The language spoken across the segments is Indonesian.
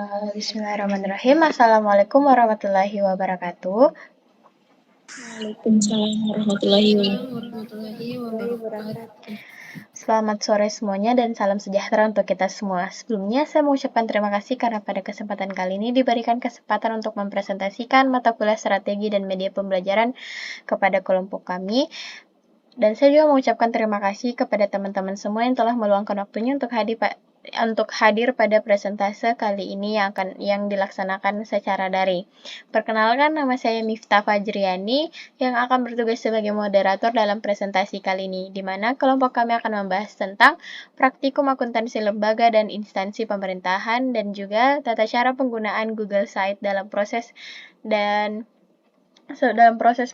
Bismillahirrahmanirrahim. Assalamualaikum warahmatullahi wabarakatuh. Waalaikumsalam warahmatullahi wabarakatuh. Selamat sore semuanya dan salam sejahtera untuk kita semua. Sebelumnya saya mengucapkan terima kasih karena pada kesempatan kali ini diberikan kesempatan untuk mempresentasikan mata kuliah strategi dan media pembelajaran kepada kelompok kami. Dan saya juga mengucapkan terima kasih kepada teman-teman semua yang telah meluangkan waktunya untuk hadir pada presentase kali ini yang dilaksanakan secara daring. Perkenalkan, nama saya Miftah Fajriani yang akan bertugas sebagai moderator dalam presentasi kali ini, di mana kelompok kami akan membahas tentang praktikum akuntansi lembaga dan instansi pemerintahan dan juga tata cara penggunaan Google Site dalam proses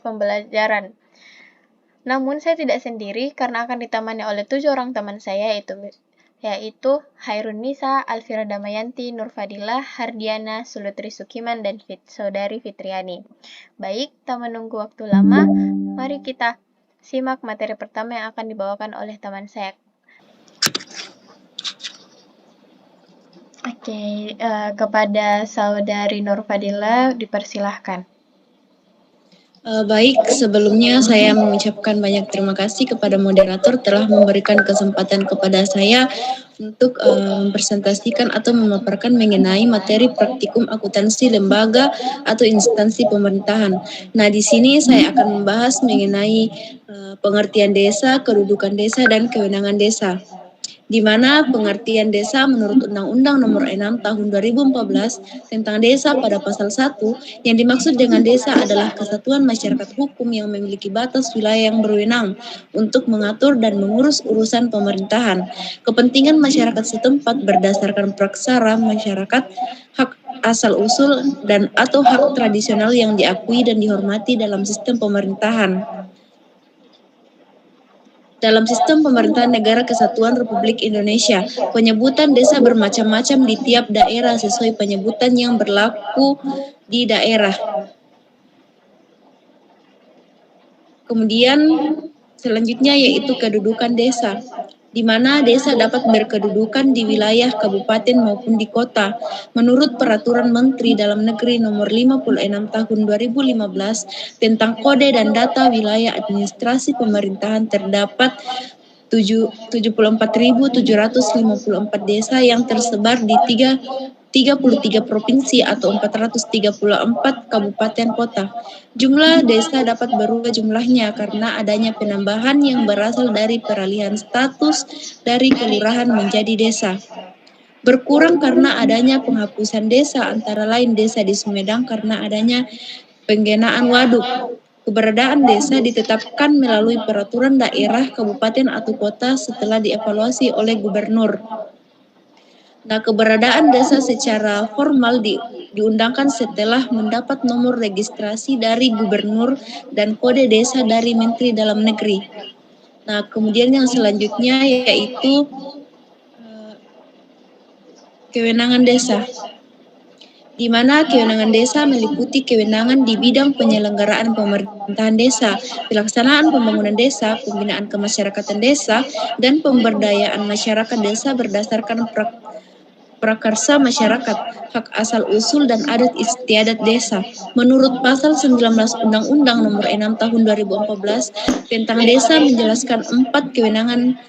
pembelajaran. Namun saya tidak sendiri karena akan ditemani oleh 7 orang teman saya yaitu Hairun Nisa, Alfira Damayanti, Nur Fadilah, Hardiana, Sulutri Sukiman, dan Saudari Fitriani. Baik, tak menunggu waktu lama, mari kita simak materi pertama yang akan dibawakan oleh teman saya. Kepada Saudari Nur Fadilah dipersilahkan. Baik, sebelumnya saya mengucapkan banyak terima kasih kepada moderator telah memberikan kesempatan kepada saya untuk mempresentasikan atau memaparkan mengenai materi praktikum akuntansi lembaga atau instansi pemerintahan. Nah, di sini saya akan membahas mengenai pengertian desa, kedudukan desa, dan kewenangan desa. Di mana pengertian desa menurut Undang-Undang Nomor 6 Tahun 2014 tentang desa pada pasal 1, yang dimaksud dengan desa adalah kesatuan masyarakat hukum yang memiliki batas wilayah yang berwenang untuk mengatur dan mengurus urusan pemerintahan, kepentingan masyarakat setempat berdasarkan praksara masyarakat, hak asal-usul dan atau hak tradisional yang diakui dan dihormati dalam sistem pemerintahan. Dalam sistem pemerintahan Negara Kesatuan Republik Indonesia, penyebutan desa bermacam-macam di tiap daerah sesuai penyebutan yang berlaku di daerah. Kemudian selanjutnya yaitu kedudukan desa, di mana desa dapat berkedudukan di wilayah kabupaten maupun di kota. Menurut Peraturan Menteri Dalam Negeri Nomor 56 Tahun 2015 tentang Kode dan Data Wilayah Administrasi Pemerintahan, terdapat 74.754 desa yang tersebar di 33 provinsi atau 434 kabupaten kota. Jumlah desa dapat berubah jumlahnya karena adanya penambahan yang berasal dari peralihan status dari kelurahan menjadi desa. Berkurang karena adanya penghapusan desa, antara lain desa di Sumedang karena adanya penggenaan waduk. Keberadaan desa ditetapkan melalui peraturan daerah, kabupaten atau kota setelah dievaluasi oleh gubernur. Nah, keberadaan desa secara formal diundangkan setelah mendapat nomor registrasi dari gubernur dan kode desa dari Menteri Dalam Negeri. Nah, kemudian yang selanjutnya yaitu kewenangan desa, di mana kewenangan desa meliputi kewenangan di bidang penyelenggaraan pemerintahan desa, pelaksanaan pembangunan desa, pembinaan kemasyarakatan desa, dan pemberdayaan masyarakat desa berdasarkan prakarsa masyarakat, hak asal-usul dan adat istiadat desa. Menurut pasal 19 Undang-Undang Nomor 6 Tahun 2014 tentang desa menjelaskan 4 kewenangan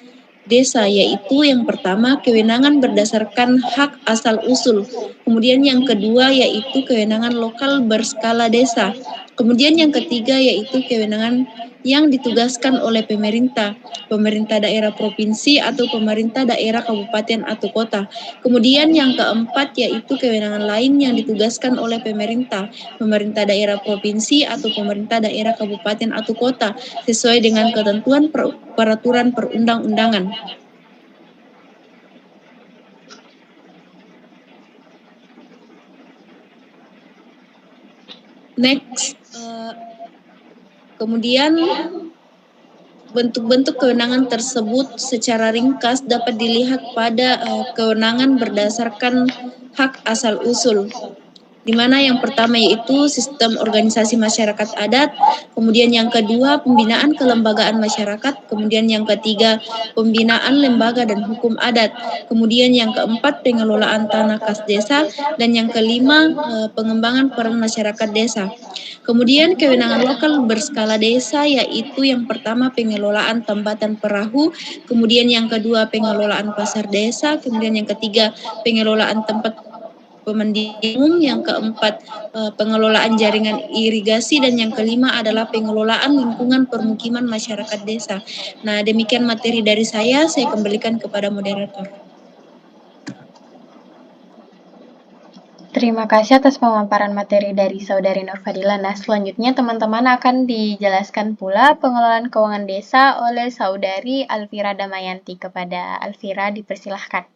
desa, yaitu yang pertama kewenangan berdasarkan hak asal-usul, kemudian yang kedua yaitu kewenangan lokal berskala desa, kemudian yang ketiga yaitu kewenangan yang ditugaskan oleh pemerintah daerah provinsi atau pemerintah daerah kabupaten atau kota. Kemudian yang keempat yaitu kewenangan lain yang ditugaskan oleh pemerintah daerah provinsi atau pemerintah daerah kabupaten atau kota sesuai dengan ketentuan peraturan perundang-undangan. Next, kemudian bentuk-bentuk kewenangan tersebut secara ringkas dapat dilihat pada kewenangan berdasarkan hak asal-usul. di mana yang pertama yaitu sistem organisasi masyarakat adat, kemudian yang kedua pembinaan kelembagaan masyarakat, kemudian yang ketiga pembinaan lembaga dan hukum adat, kemudian yang keempat pengelolaan tanah kas desa, dan yang kelima pengembangan peran masyarakat desa. Kemudian kewenangan lokal berskala desa yaitu yang pertama pengelolaan tambatan perahu, kemudian yang kedua pengelolaan pasar desa, kemudian yang ketiga pengelolaan tempat pemandian, yang keempat pengelolaan jaringan irigasi, dan yang kelima adalah pengelolaan lingkungan permukiman masyarakat desa. Nah, demikian materi dari saya kembalikan kepada moderator. Terima kasih atas pemaparan materi dari Saudari Nurfadila. Nah, selanjutnya teman-teman akan dijelaskan pula pengelolaan keuangan desa oleh Saudari Alvira Damayanti. Kepada Alvira dipersilahkan.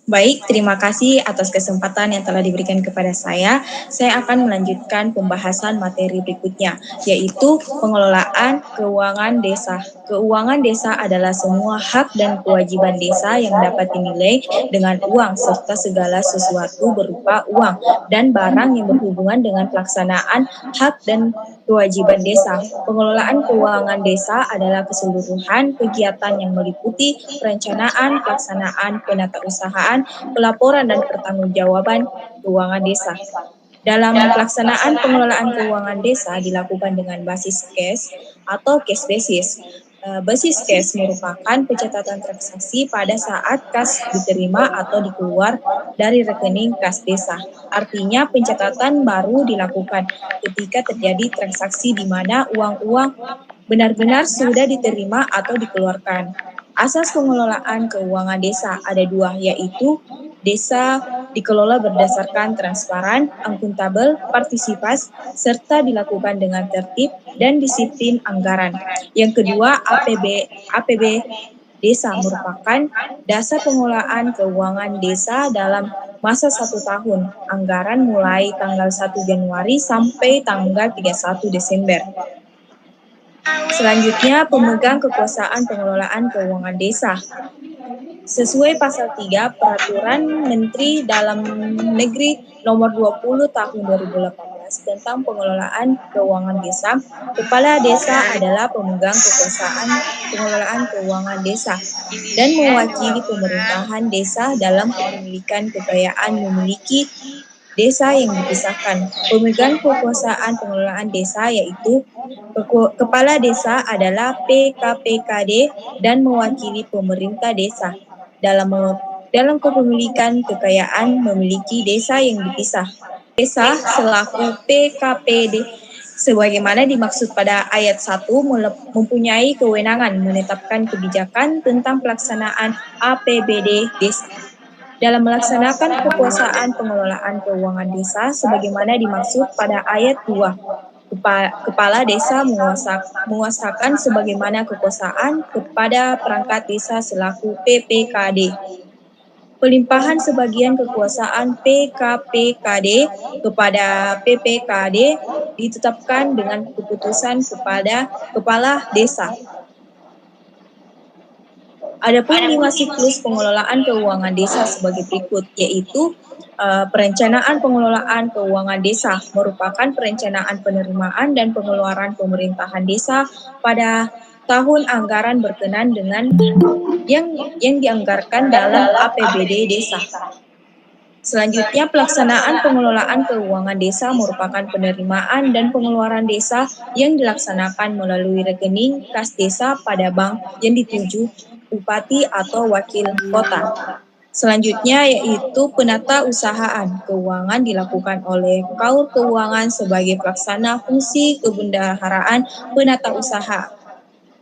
Baik, terima kasih atas kesempatan yang telah diberikan kepada saya. Saya akan melanjutkan pembahasan materi berikutnya, yaitu pengelolaan keuangan desa. Keuangan desa adalah semua hak dan kewajiban desa yang dapat dinilai dengan uang serta segala sesuatu berupa uang dan barang yang berhubungan dengan pelaksanaan hak dan kewajiban desa. Pengelolaan keuangan desa adalah keseluruhan kegiatan yang meliputi perencanaan, pelaksanaan, penatausahaan, pelaporan dan pertanggungjawaban keuangan desa. Dalam pelaksanaan pengelolaan keuangan desa dilakukan dengan basis cash atau cash basis. Basis cash merupakan pencatatan transaksi pada saat kas diterima atau dikeluar dari rekening kas desa. Artinya pencatatan baru dilakukan ketika terjadi transaksi di mana uang-uang benar-benar sudah diterima atau dikeluarkan. Asas pengelolaan keuangan desa ada dua, yaitu desa dikelola berdasarkan transparan, akuntabel, partisipas, serta dilakukan dengan tertib dan disiplin anggaran. Yang kedua, APB desa merupakan dasar pengelolaan keuangan desa dalam masa 1 tahun, anggaran mulai tanggal 1 Januari sampai tanggal 31 Desember. Selanjutnya, pemegang kekuasaan pengelolaan keuangan desa. Sesuai pasal 3 Peraturan Menteri Dalam Negeri Nomor 20 Tahun 2018 tentang pengelolaan keuangan desa, kepala desa adalah pemegang kekuasaan pengelolaan keuangan desa dan mewakili pemerintahan desa dalam kepemilikan kekayaan memiliki desa yang dipisahkan. Pemegang kekuasaan pengelolaan desa yaitu Kepala Desa adalah PKPKD dan mewakili pemerintah desa dalam kepemilikan kekayaan memiliki desa yang dipisah. Desa selaku PKPD sebagaimana dimaksud pada ayat 1 mempunyai kewenangan menetapkan kebijakan tentang pelaksanaan APBD desa. Dalam melaksanakan kekuasaan pengelolaan keuangan desa sebagaimana dimaksud pada ayat 2, Kepala Desa menguasakan sebagaimana kekuasaan kepada perangkat desa selaku PPKD. Pelimpahan sebagian kekuasaan PKPKD kepada PPKD ditetapkan dengan keputusan kepada Kepala Desa. Adapun 5 siklus pengelolaan keuangan desa sebagai berikut, yaitu perencanaan pengelolaan keuangan desa merupakan perencanaan penerimaan dan pengeluaran pemerintahan desa pada tahun anggaran berkenan dengan yang dianggarkan dalam APBD desa. Selanjutnya, pelaksanaan pengelolaan keuangan desa merupakan penerimaan dan pengeluaran desa yang dilaksanakan melalui rekening kas desa pada bank yang dituju bupati atau wakil kota. Selanjutnya yaitu penatausahaan keuangan dilakukan oleh Kaur Keuangan sebagai pelaksana fungsi kebendaharaan penatausaha.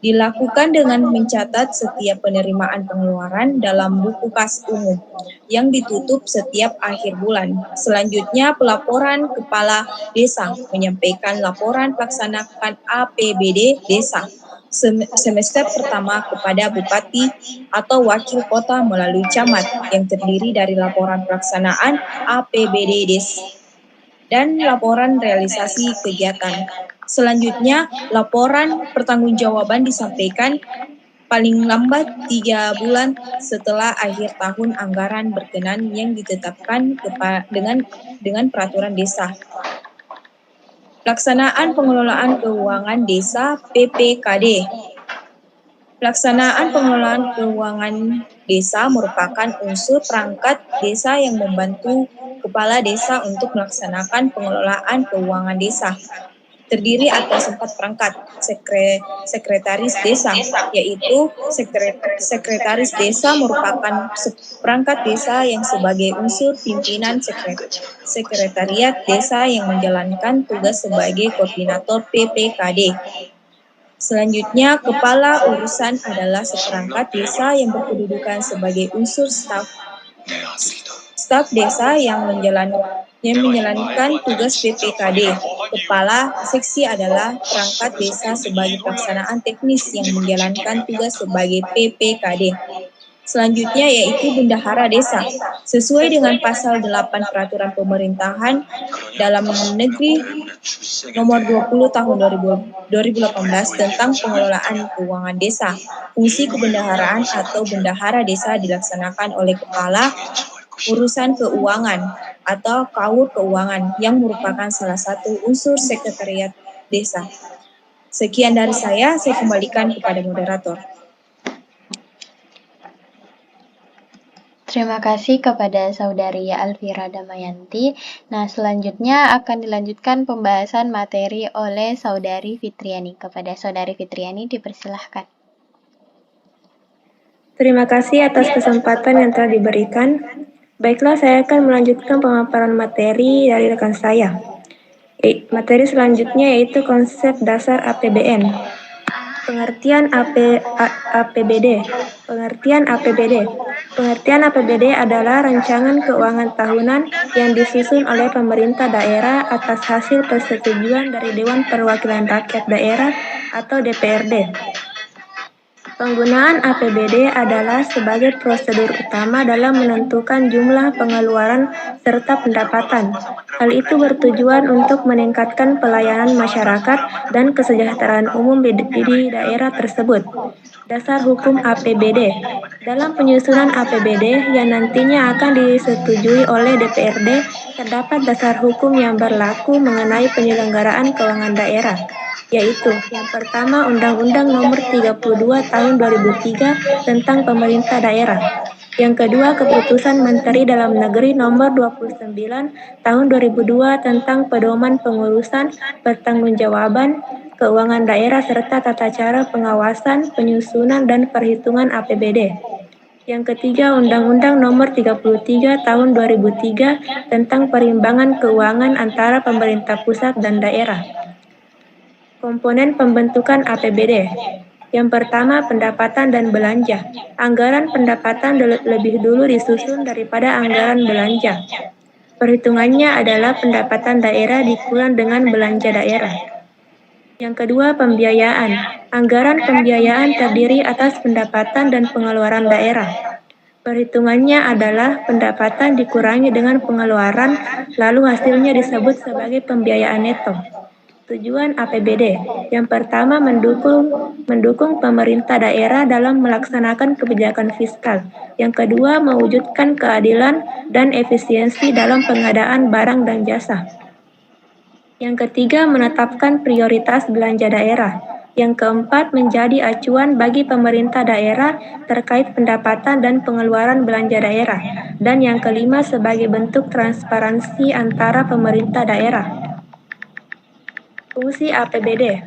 Dilakukan dengan mencatat setiap penerimaan pengeluaran dalam buku kas umum yang ditutup setiap akhir bulan. Selanjutnya, pelaporan kepala desa menyampaikan laporan pelaksanaan APBD desa semester pertama kepada bupati atau wakil kota melalui camat yang terdiri dari laporan pelaksanaan APBD desa dan laporan realisasi kegiatan. Selanjutnya, laporan pertanggungjawaban disampaikan paling lambat 3 bulan setelah akhir tahun anggaran berkenan yang ditetapkan dengan peraturan desa. Pelaksanaan pengelolaan keuangan desa PPKD. Pelaksanaan pengelolaan keuangan desa merupakan unsur perangkat desa yang membantu kepala desa untuk melaksanakan pengelolaan keuangan desa. Terdiri atas 4 perangkat sekretaris desa, yaitu sekretaris desa merupakan perangkat desa yang sebagai unsur pimpinan sekretariat desa yang menjalankan tugas sebagai koordinator PPKD. Selanjutnya, kepala urusan adalah seperangkat desa yang berkedudukan sebagai unsur staf desa yang menjalankan tugas PPKD. Kepala seksi adalah perangkat desa sebagai pelaksanaan teknis yang menjalankan tugas sebagai PPKD. Selanjutnya yaitu bendahara desa. Sesuai dengan pasal 8 Peraturan Pemerintahan Dalam Negeri Nomor 20 Tahun 2018 tentang pengelolaan keuangan desa. Fungsi kebendaharaan atau bendahara desa dilaksanakan oleh kepala urusan keuangan atau kaur keuangan yang merupakan salah satu unsur sekretariat desa. Sekian dari saya kembalikan kepada moderator. Terima kasih kepada Saudari Alvira Damayanti. Nah, selanjutnya akan dilanjutkan pembahasan materi oleh Saudari Fitriani. Kepada Saudari Fitriani dipersilahkan. Terima kasih atas kesempatan yang telah diberikan. Baiklah, saya akan melanjutkan pemaparan materi dari rekan saya. Materi selanjutnya yaitu konsep dasar APBN. Pengertian APBD. Pengertian APBD. Pengertian APBD adalah rancangan keuangan tahunan yang disusun oleh pemerintah daerah atas hasil persetujuan dari Dewan Perwakilan Rakyat Daerah atau DPRD. Penggunaan APBD adalah sebagai prosedur utama dalam menentukan jumlah pengeluaran serta pendapatan. Hal itu bertujuan untuk meningkatkan pelayanan masyarakat dan kesejahteraan umum di daerah tersebut. Dasar hukum APBD. Dalam penyusunan APBD yang nantinya akan disetujui oleh DPRD, terdapat dasar hukum yang berlaku mengenai penyelenggaraan keuangan daerah, yaitu yang pertama Undang-Undang Nomor 32 Tahun 2003 tentang Pemerintah Daerah. Yang kedua, Keputusan Menteri Dalam Negeri Nomor 29 Tahun 2002 tentang Pedoman Pengurusan Pertanggungjawaban Keuangan Daerah serta tata cara pengawasan, penyusunan, dan perhitungan APBD. Yang ketiga, Undang-Undang Nomor 33 Tahun 2003 tentang Perimbangan Keuangan antara pemerintah pusat dan daerah. Komponen pembentukan APBD. Yang pertama, pendapatan dan belanja. Anggaran pendapatan lebih dulu disusun daripada anggaran belanja. Perhitungannya adalah pendapatan daerah dikurang dengan belanja daerah. Yang kedua, pembiayaan. Anggaran pembiayaan terdiri atas pendapatan dan pengeluaran daerah. Perhitungannya adalah pendapatan dikurangi dengan pengeluaran, lalu hasilnya disebut sebagai pembiayaan neto. Tujuan APBD. Yang pertama, mendukung pemerintah daerah dalam melaksanakan kebijakan fiskal. Yang kedua, mewujudkan keadilan dan efisiensi dalam pengadaan barang dan jasa. Yang ketiga, menetapkan prioritas belanja daerah. Yang keempat, menjadi acuan bagi pemerintah daerah terkait pendapatan dan pengeluaran belanja daerah. Dan yang kelima, sebagai bentuk transparansi antara pemerintah daerah. Fungsi APBD.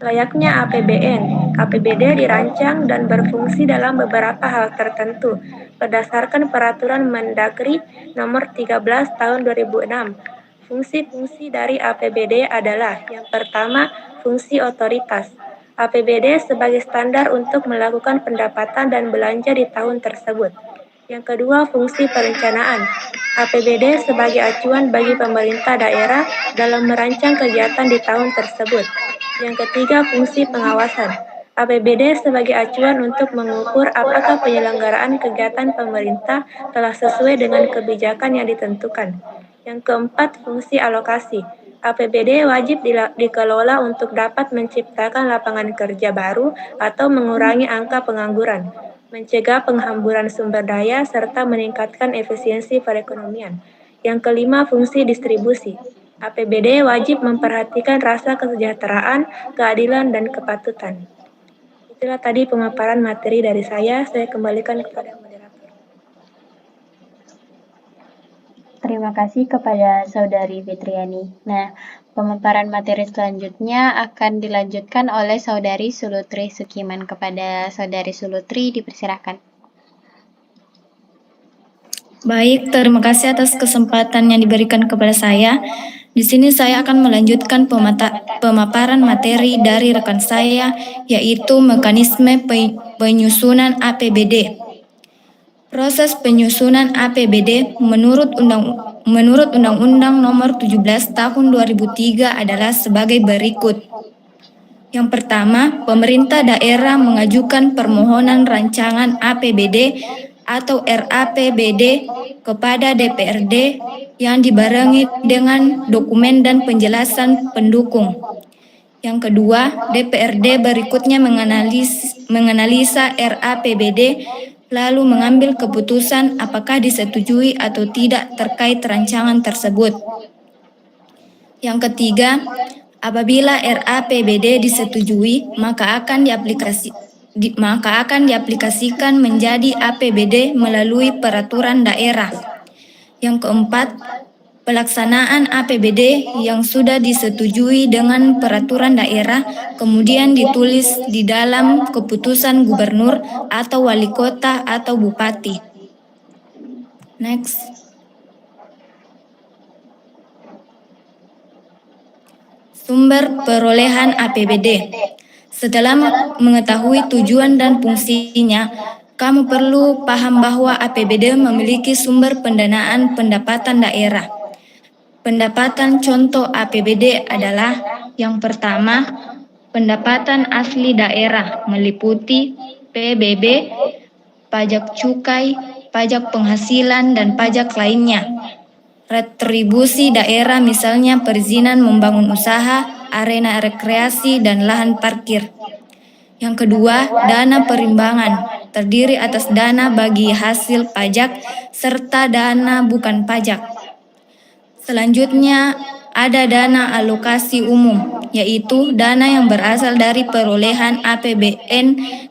Layaknya APBN, APBD dirancang dan berfungsi dalam beberapa hal tertentu berdasarkan Peraturan Mendagri Nomor 13 Tahun 2006. Fungsi-fungsi dari APBD adalah yang pertama, fungsi otoritas. APBD sebagai standar untuk melakukan pendapatan dan belanja di tahun tersebut. Yang kedua, fungsi perencanaan. APBD sebagai acuan bagi pemerintah daerah dalam merancang kegiatan di tahun tersebut. Yang ketiga, fungsi pengawasan. APBD sebagai acuan untuk mengukur apakah penyelenggaraan kegiatan pemerintah telah sesuai dengan kebijakan yang ditentukan. Yang keempat, fungsi alokasi. APBD wajib dikelola untuk dapat menciptakan lapangan kerja baru atau mengurangi angka pengangguran, mencegah penghamburan sumber daya, serta meningkatkan efisiensi perekonomian. Yang kelima, fungsi distribusi. APBD wajib memperhatikan rasa kesejahteraan, keadilan, dan kepatutan. Itulah tadi pemaparan materi dari saya kembalikan kepada moderator. Terima kasih kepada Saudari Fitriani. Nah, pemaparan materi selanjutnya akan dilanjutkan oleh Saudari Sulutri Sukiman. Kepada Saudari Sulutri, dipersilakan. Baik, terima kasih atas kesempatan yang diberikan kepada saya. Di sini saya akan melanjutkan pemaparan materi dari rekan saya, yaitu mekanisme penyusunan APBD. Proses penyusunan APBD menurut Undang-Undang Nomor 17 Tahun 2003 adalah sebagai berikut. Yang pertama, pemerintah daerah mengajukan permohonan rancangan APBD atau RAPBD kepada DPRD yang dibarengi dengan dokumen dan penjelasan pendukung. Yang kedua, DPRD berikutnya menganalisa RAPBD lalu mengambil keputusan apakah disetujui atau tidak terkait rancangan tersebut. Yang ketiga, apabila RAPBD disetujui, maka akan diaplikasikan menjadi APBD melalui peraturan daerah. Yang keempat, pelaksanaan APBD yang sudah disetujui dengan peraturan daerah kemudian ditulis di dalam keputusan gubernur atau wali kota atau bupati. Next. Sumber perolehan APBD. Setelah mengetahui tujuan dan fungsinya, kamu perlu paham bahwa APBD memiliki sumber pendanaan pendapatan daerah. Pendapatan contoh APBD adalah yang pertama, pendapatan asli daerah meliputi PBB, pajak cukai, pajak penghasilan, dan pajak lainnya. Retribusi daerah misalnya perizinan membangun usaha, arena rekreasi, dan lahan parkir. Yang kedua, dana perimbangan, terdiri atas dana bagi hasil pajak serta dana bukan pajak. Selanjutnya, ada dana alokasi umum, yaitu dana yang berasal dari perolehan APBN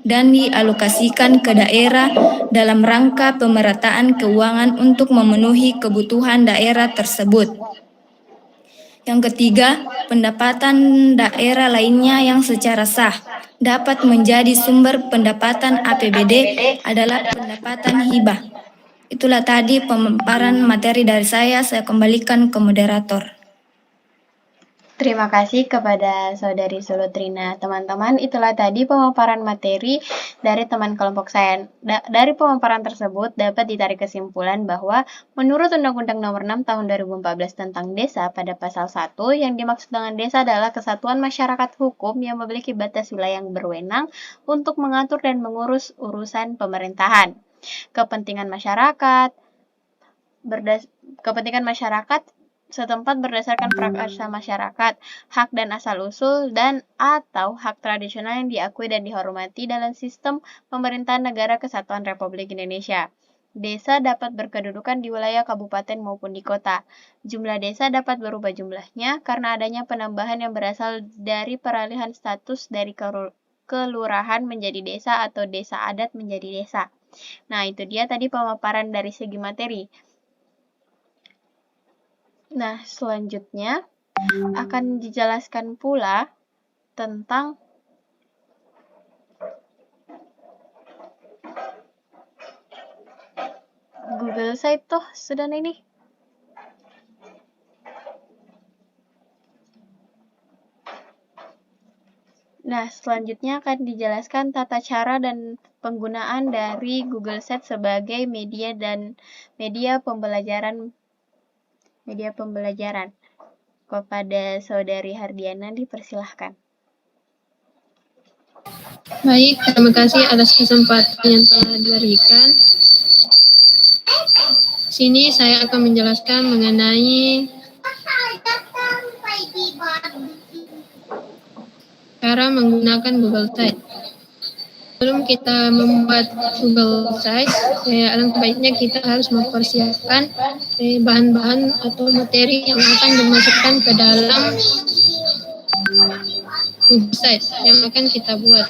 dan dialokasikan ke daerah dalam rangka pemerataan keuangan untuk memenuhi kebutuhan daerah tersebut. Yang ketiga, pendapatan daerah lainnya yang secara sah dapat menjadi sumber pendapatan APBD adalah pendapatan hibah. Itulah tadi pemaparan materi dari saya kembalikan ke moderator. Terima kasih kepada Saudari Sulutrina. Teman-teman, itulah tadi pemaparan materi dari teman kelompok saya. Dari pemaparan tersebut dapat ditarik kesimpulan bahwa menurut Undang-Undang Nomor 6 Tahun 2014 tentang Desa pada pasal 1, yang dimaksud dengan desa adalah kesatuan masyarakat hukum yang memiliki batas wilayah yang berwenang untuk mengatur dan mengurus urusan pemerintahan. Kepentingan masyarakat setempat berdasarkan prakarsa masyarakat, hak dan asal-usul dan atau hak tradisional yang diakui dan dihormati dalam sistem pemerintahan negara kesatuan Republik Indonesia. Desa dapat berkedudukan di wilayah kabupaten maupun di kota. Jumlah desa dapat berubah jumlahnya karena adanya penambahan yang berasal dari peralihan status dari kelurahan menjadi desa atau desa adat menjadi desa. Nah, itu dia tadi pemaparan dari segi materi. Nah, selanjutnya akan dijelaskan pula tentang Google Site tuh sudah ini. Nah, selanjutnya akan dijelaskan tata cara dan penggunaan dari Google Site sebagai media dan media pembelajaran. Kepada Saudari Hardiana, dipersilahkan. Baik, terima kasih atas kesempatan yang telah diberikan. Sini saya akan menjelaskan mengenai Cara menggunakan Google Site. Sebelum kita membuat Google Site, alangkah baiknya kita harus mempersiapkan bahan-bahan atau materi yang akan dimasukkan ke dalam Google Site yang akan kita buat,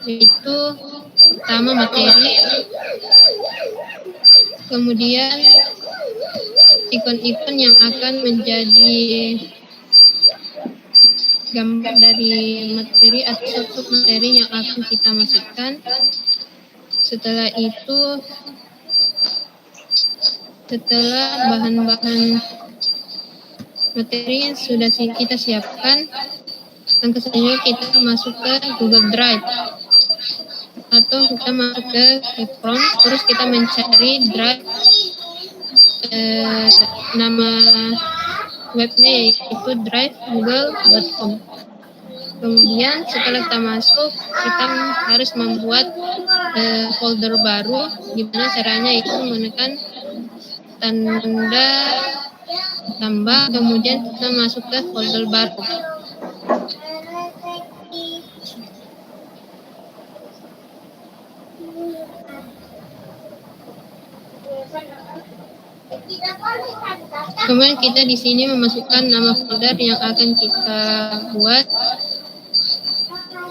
yaitu pertama materi, kemudian ikon-ikon yang akan menjadi gambar dari materi atau sub materi yang akan kita masukkan. Setelah itu, setelah bahan-bahan materi yang sudah kita siapkan, langkah selanjutnya kita masuk ke Google Drive atau kita masuk ke Chrome, terus kita mencari Drive, nama webnya yaitu drive.google.com. Kemudian setelah kita masuk, kita harus membuat folder baru. Gimana caranya? Itu menekan tanda tambah, kemudian kita masuk ke folder baru. Kemudian kita di sini memasukkan nama folder yang akan kita buat.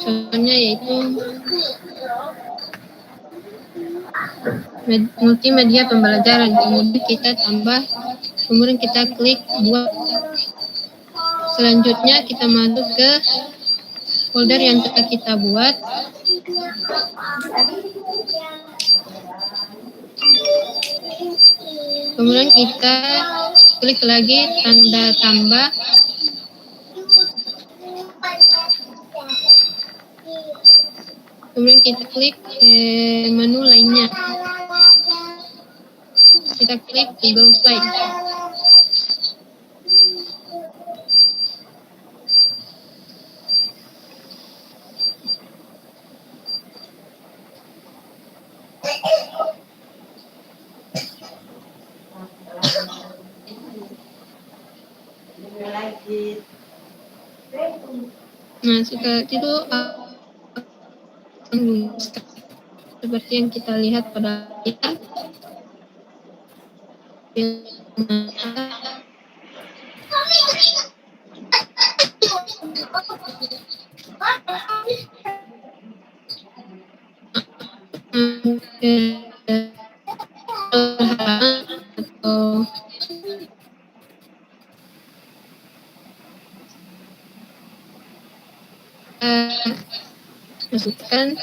Contohnya yaitu multimedia pembelajaran. Kemudian kita tambah, kemudian kita klik buat. Selanjutnya kita masuk ke folder yang telah kita buat. Kemudian kita klik lagi tanda tambah. Kemudian kita klik menu lainnya. Kita klik Google Site. Nah, setelah itu seperti yang kita lihat pada atau masukkan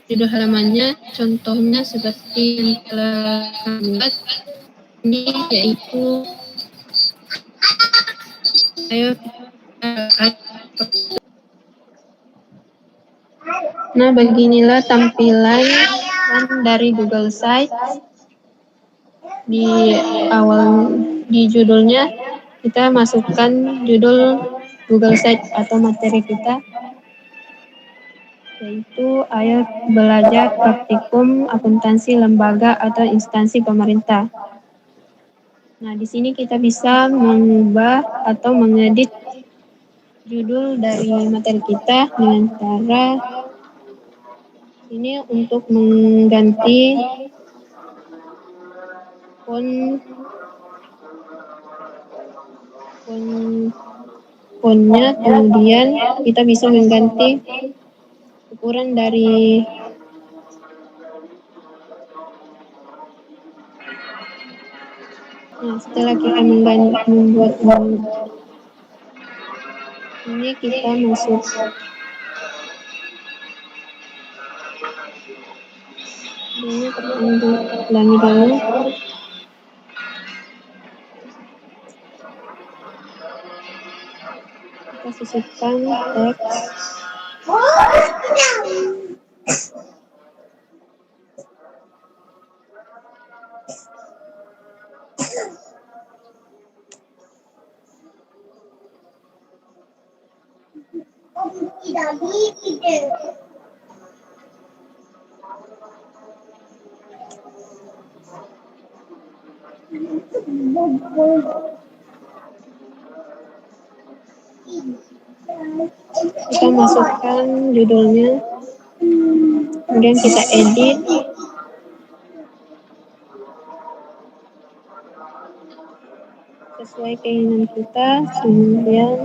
judul halamannya, contohnya seperti yang telah kami buat ini, yaitu nah, beginilah tampilan dari Google Site. Di awal, di judulnya kita masukkan judul Google Site atau materi kita, yaitu Ayo Belajar Praktikum Akuntansi Lembaga atau Instansi Pemerintah. Nah, di sini kita bisa mengubah atau mengedit judul dari materi kita dengan cara ini untuk mengganti fontnya, kemudian kita bisa mengganti ukuran dari setelah kita membuat ini, kita masuk ini ulangi dulu. Kita sisipkan teks. masukkan judulnya, kemudian kita edit sesuai keinginan kita, kemudian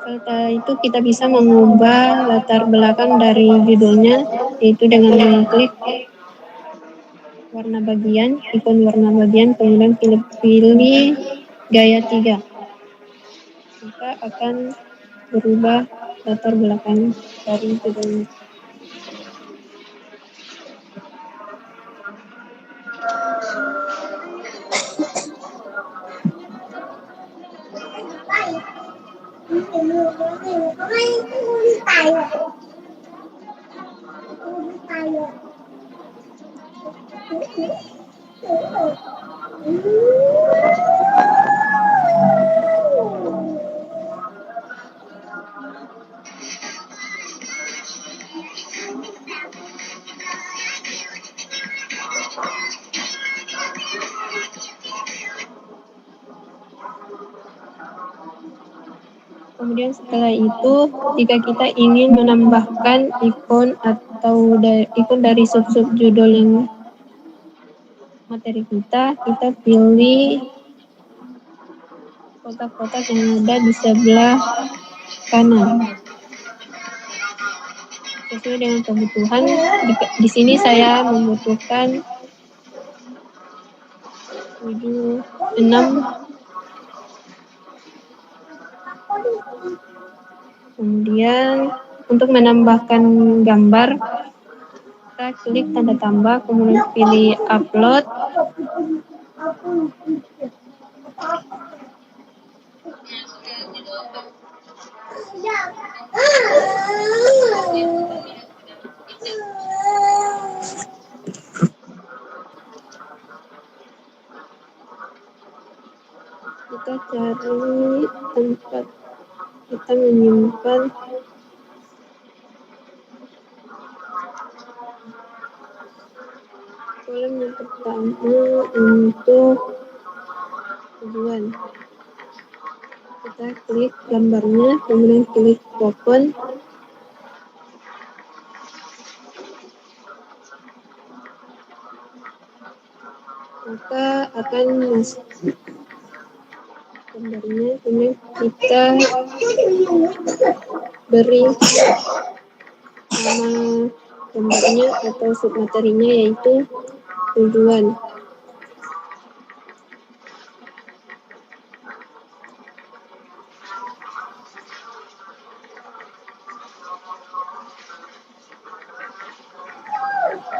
setelah itu kita bisa mengubah latar belakang dari judulnya, yaitu dengan mengklik warna bagian, ikon warna bagian, kemudian pilih gaya 3. Maka akan berubah latar belakang dari judulnya. Kemudian setelah itu, jika kita ingin menambahkan ikon atau ikon dari sub-sub judul yang materi kita pilih kotak-kotak yang ada di sebelah kanan. Sesuai dengan kebutuhan, di sini saya membutuhkan 6. Kemudian untuk menambahkan gambar, kita klik tanda tambah, kemudian pilih upload. Kita cari tempat kita menyimpan kolom yang pertama untuk tujuan. Kita klik gambarnya, kemudian klik open. Maka akan masuk gambarnya, kemudian kita beri nama gambarnya atau submaterinya, yaitu tujuan.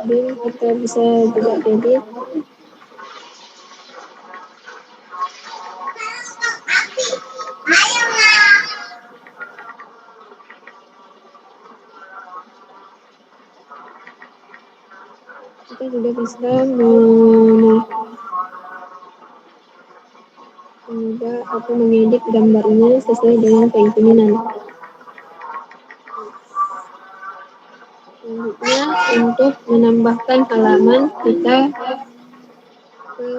Dan kita bisa juga edit. Kita juga bisa mengubah atau mengedit gambarnya sesuai dengan keinginan. Selanjutnya, untuk menambahkan halaman, kita ke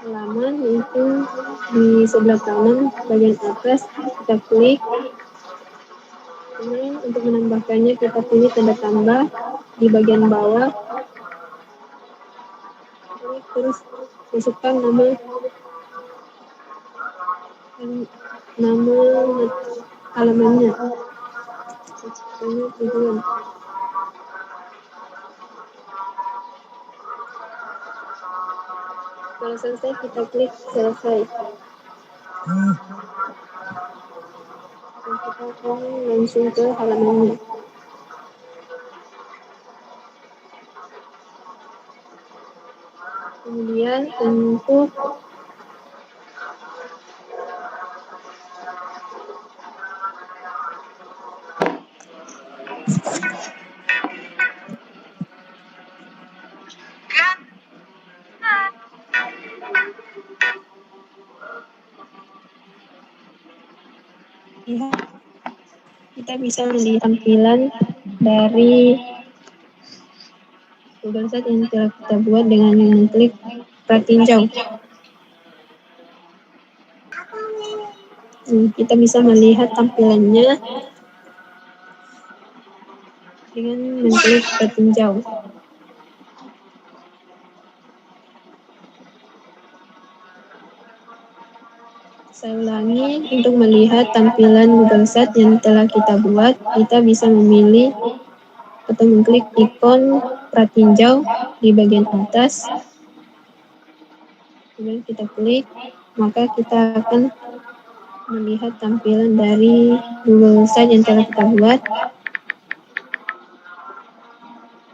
halaman, yaitu di sebelah kanan bagian atas, kita klik. Kemudian untuk menambahkannya, kita pilih tanda tambah di bagian bawah. Terus masukkan nama halamannya. Ini tujuan. Setelah selesai, kita klik selesai. Dan kita akan langsung ke halamannya. Kemudian untuk kita bisa melihat tampilan dari Google Sites yang telah kita buat dengan mengklik pratinjau. Kita bisa melihat tampilannya dengan mengklik pratinjau. Saya ulangi, untuk melihat tampilan Google Sites yang telah kita buat, kita bisa memilih atau mengklik ikon pratinjau di bagian atas. Kemudian kita klik, maka kita akan melihat tampilan dari Google Sites yang telah kita buat.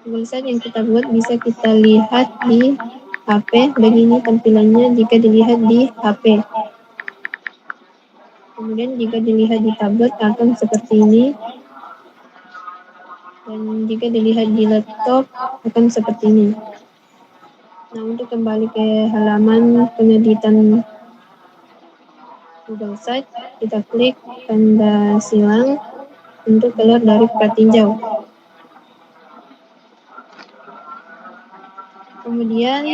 Google Sites yang kita buat bisa kita lihat di HP. Begini tampilannya jika dilihat di HP. Kemudian jika dilihat di tablet akan seperti ini. Dan jika dilihat di laptop akan seperti ini. Nah, untuk kembali ke halaman pengeditan Google Sites, kita klik tanda silang untuk keluar dari pratinjau. Kemudian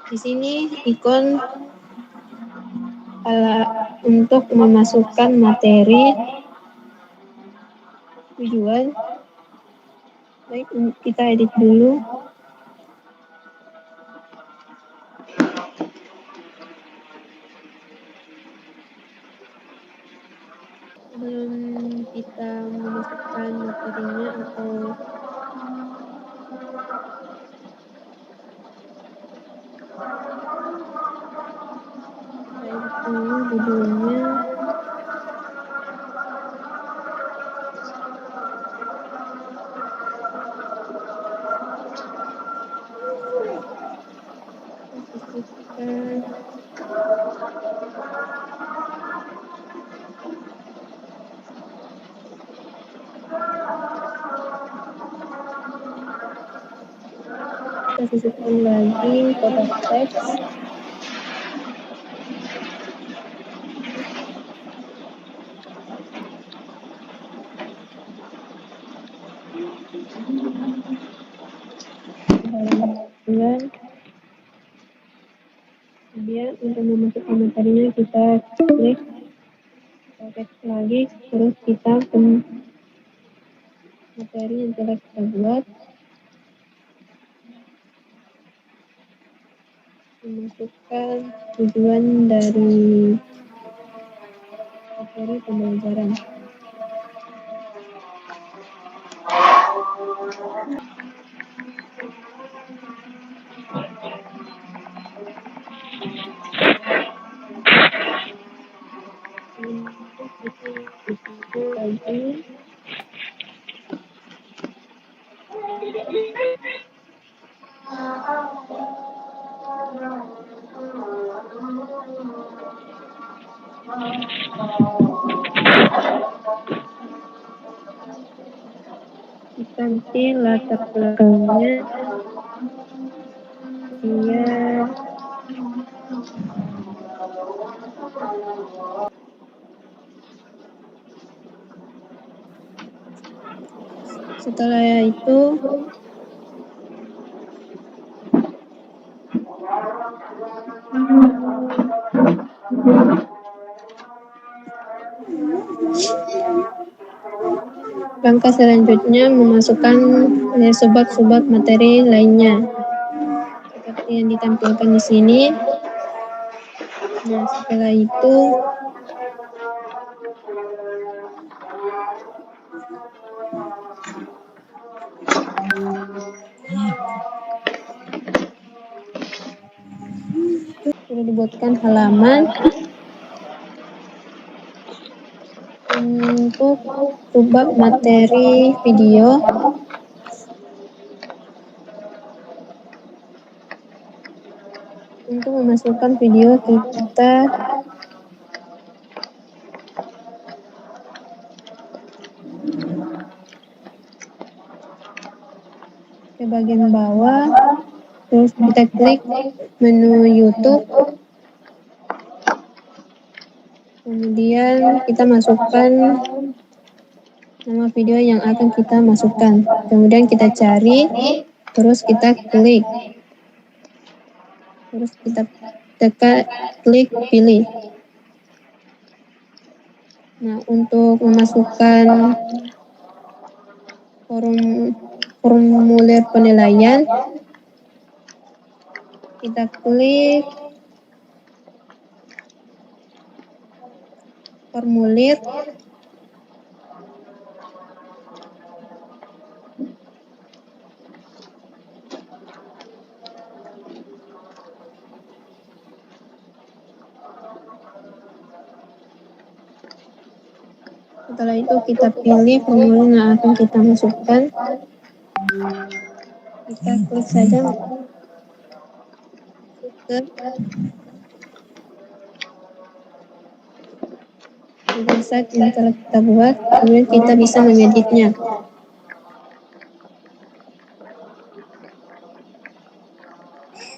di sini ikon untuk memasukkan materi tujuan. Baik, kita edit dulu. Sebelum kita memasukkan materinya atau kita edit dulu judulnya. Kita sisipkan lagi kotak teks. Kemudian untuk memasukkan materinya kita klik teks lagi, terus kita materi yang telah kita buat, memasukkan tujuan dari materi pembelajaran. Kita ganti latar belakangnya dia setelah itu langkah selanjutnya memasukkan sub-sub materi lainnya seperti yang ditampilkan di sini. Nah, setelah itu sudah dibuatkan halaman untuk subbab materi video. Untuk memasukkan video kita ke bagian bawah, terus kita klik menu YouTube. Kemudian kita masukkan nama video yang akan kita masukkan. Kemudian kita cari, terus kita klik. Terus kita tekan klik pilih. Nah, untuk memasukkan formulir penilaian, kita klik formulir. Setelah itu kita pilih formulir yang akan kita masukkan. Kita klik saja ke Google Site yang telah kita buat, kemudian kita bisa mengeditnya.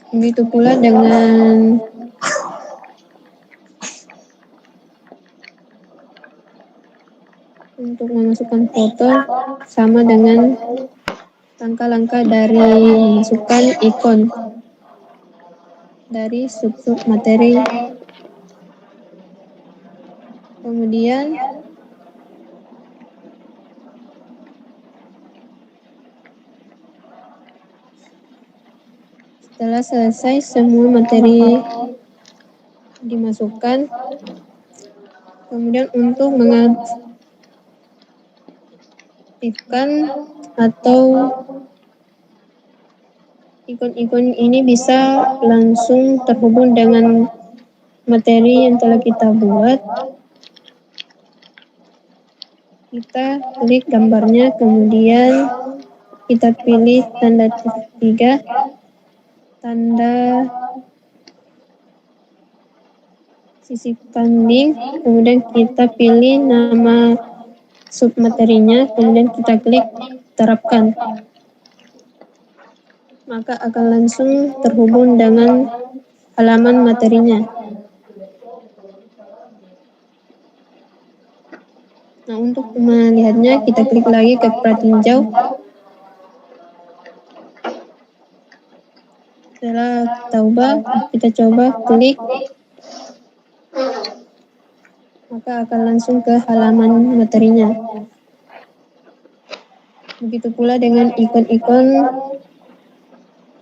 Begitu pula dengan untuk memasukkan foto, sama dengan langkah-langkah dari memasukkan ikon dari sub-sub materi. Kemudian setelah selesai semua materi dimasukkan, kemudian untuk mengaktifkan atau ikon-ikon ini bisa langsung terhubung dengan materi yang telah kita buat. Kita klik gambarnya, kemudian kita pilih tanda tiga, tanda sisipkan link, kemudian kita pilih nama submaterinya, kemudian kita klik terapkan. Maka akan langsung terhubung dengan halaman materinya. Nah, untuk melihatnya kita klik lagi ke pratinjau. Setelah kita coba klik, maka akan langsung ke halaman materinya. Begitu pula dengan ikon-ikon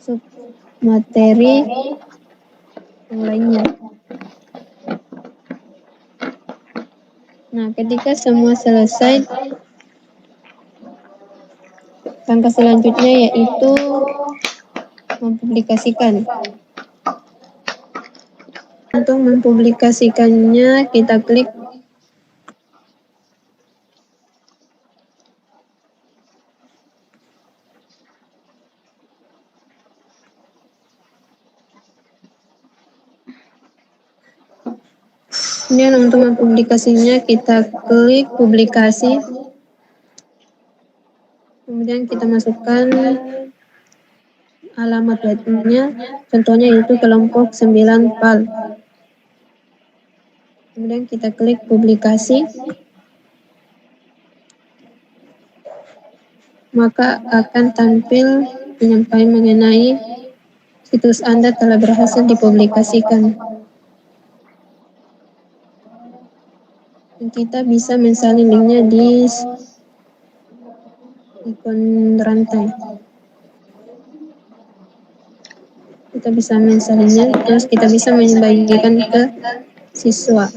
submateri yang lainnya. Nah, ketika semua selesai, langkah selanjutnya yaitu mempublikasikan. Untuk mempublikasikannya, kita klik kemudian untuk mempublikasinya kita klik publikasi, kemudian kita masukkan alamat webnya, contohnya itu kelompok 9 PAL. Kemudian kita klik publikasi, maka akan tampil penyampaian mengenai situs Anda telah berhasil dipublikasikan. Dan kita bisa mensalin linknya di ikon rantai. Kita bisa mensalinnya, terus kita bisa membagikan ke siswa.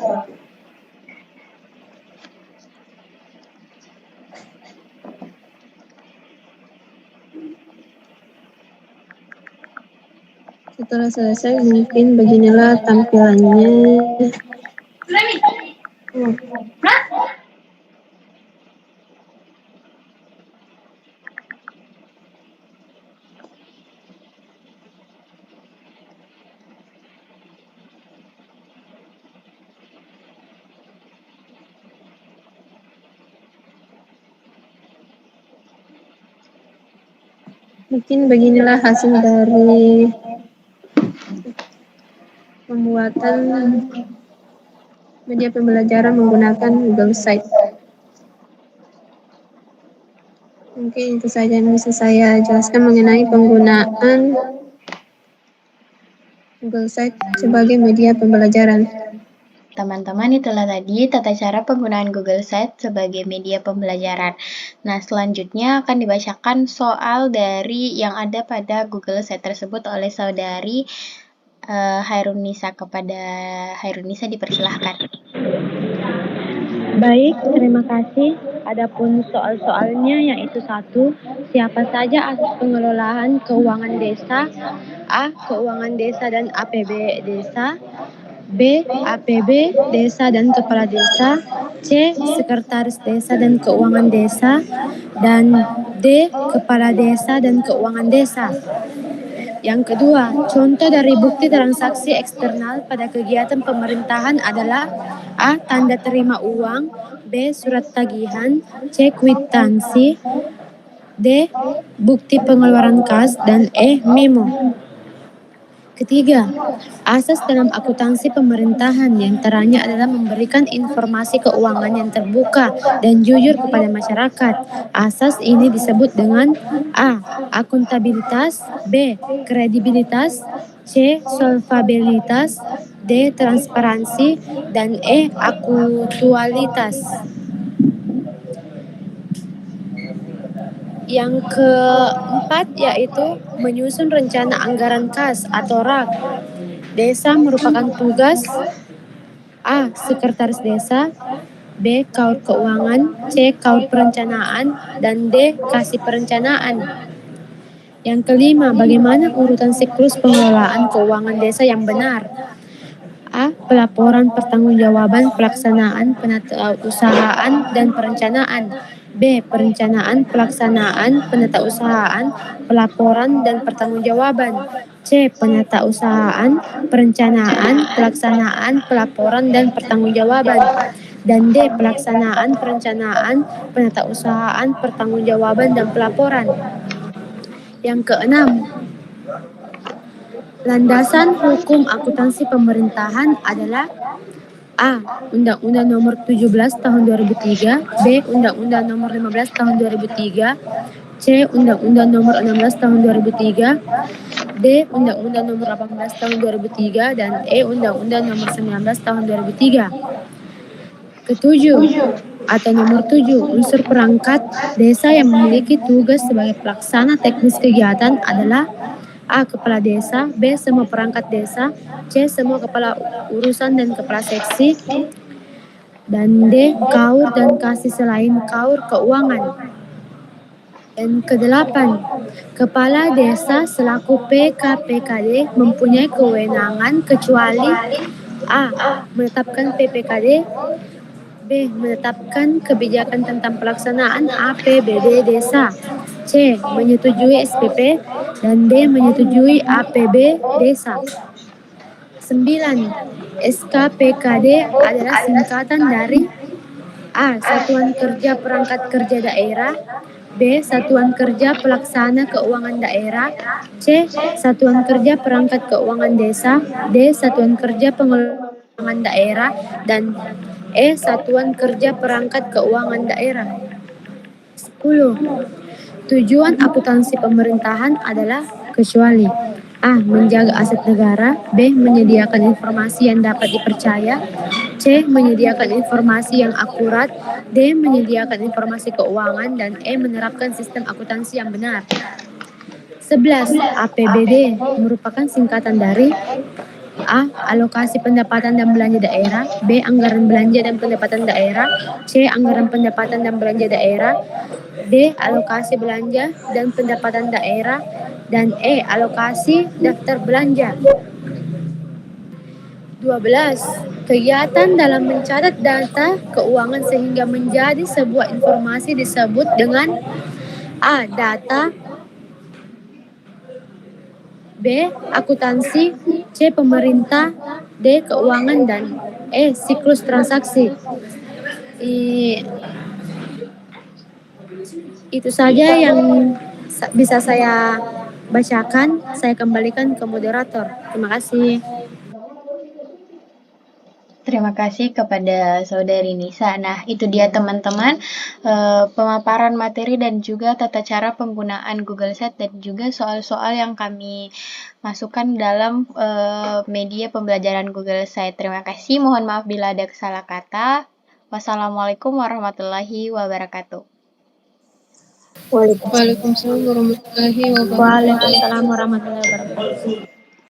Setelah selesai, mungkin beginilah tampilannya. Mungkin beginilah hasil dari pembuatan Media pembelajaran menggunakan Google Site. Mungkin itu saja yang bisa saya jelaskan mengenai penggunaan Google Site sebagai media pembelajaran. Teman-teman, itulah tadi tata cara penggunaan Google Site sebagai media pembelajaran. Nah, selanjutnya akan dibacakan soal dari yang ada pada Google Site tersebut oleh saudari Hairunisa. Kepada Hairunisa dipersilahkan. Baik, terima kasih. Adapun soal-soalnya yaitu 1. Siapa saja asas pengelolaan keuangan desa? A. Keuangan desa dan APB desa. B. APB desa dan kepala desa. C. Sekretaris desa dan keuangan desa. Dan D. Kepala desa dan keuangan desa. Yang kedua, contoh dari bukti transaksi eksternal pada kegiatan pemerintahan adalah A. Tanda terima uang, B. Surat tagihan, C. Kwitansi, D. Bukti pengeluaran kas, dan E. Memo. Ketiga, asas dalam akuntansi pemerintahan yang antaranya adalah memberikan informasi keuangan yang terbuka dan jujur kepada masyarakat. Asas ini disebut dengan A. Akuntabilitas, B. Kredibilitas, C. Solvabilitas, D. Transparansi, dan E. Aktualitas. Yang keempat yaitu menyusun rencana anggaran kas atau RAK. Desa merupakan tugas A. Sekretaris desa, B. Kaur keuangan, C. Kaur perencanaan, dan D. Kasih perencanaan. Yang kelima, bagaimana urutan siklus pengelolaan keuangan desa yang benar? A. Pelaporan pertanggungjawaban pelaksanaan penatausahaan dan perencanaan. B. Perencanaan, pelaksanaan, penatausahaan, pelaporan, dan pertanggungjawaban. C. Penatausahaan, perencanaan, pelaksanaan, pelaporan, dan pertanggungjawaban. Dan D. Pelaksanaan, perencanaan, penatausahaan, pertanggungjawaban, dan pelaporan. Yang keenam, landasan hukum akuntansi pemerintahan adalah A. Undang-Undang Nomor 17 Tahun 2003, B. Undang-Undang Nomor 15 Tahun 2003, C. Undang-Undang Nomor 16 Tahun 2003, D. Undang-Undang Nomor 18 Tahun 2003, dan E. Undang-Undang Nomor 19 Tahun 2003. Ketujuh, atau nomor 7, unsur perangkat desa yang memiliki tugas sebagai pelaksana teknis kegiatan adalah A. Kepala desa, B. Semua perangkat desa, C. Semua kepala urusan dan kepala seksi, dan D. Kaur dan kasih selain kaur keuangan. Dan kedelapan, kepala desa selaku PKPKD mempunyai kewenangan kecuali A. Menetapkan PPKD, B. Menetapkan kebijakan tentang pelaksanaan APBD desa, C. Menyetujui SPP, dan D. Menyetujui APB desa. 9. SKPKD adalah singkatan dari A. Satuan Kerja Perangkat Kerja Daerah, B. Satuan Kerja Pelaksana Keuangan Daerah, C. Satuan Kerja Perangkat Keuangan Desa, D. Satuan Kerja Pengelolaan Daerah, dan E. Satuan Kerja Perangkat Keuangan Daerah. 10. Tujuan akuntansi pemerintahan adalah kecuali A. Menjaga aset negara, B. Menyediakan informasi yang dapat dipercaya, C. Menyediakan informasi yang akurat, D. Menyediakan informasi keuangan, dan E. Menerapkan sistem akuntansi yang benar. 11. APBD merupakan singkatan dari A. Alokasi pendapatan dan belanja daerah, B. Anggaran belanja dan pendapatan daerah, C. Anggaran pendapatan dan belanja daerah, D. Alokasi belanja dan pendapatan daerah, dan E. Alokasi daftar belanja. 12. Kegiatan dalam mencatat data keuangan sehingga menjadi sebuah informasi disebut dengan A. Data, B. Akuntansi, C. Pemerintah, D. Keuangan, dan E. Siklus transaksi. Itu saja yang bisa saya bacakan. Saya kembalikan ke moderator. Terima kasih. Terima kasih kepada Saudari Nisa. Nah, itu dia teman-teman pemaparan materi dan juga tata cara penggunaan Google Sheet dan juga soal-soal yang kami masukkan dalam media pembelajaran Google Sheet. Terima kasih, mohon maaf bila ada salah kata. Wassalamualaikum warahmatullahi wabarakatuh. Waalaikumsalam warahmatullahi wabarakatuh. Waalaikumsalam warahmatullahi wabarakatuh.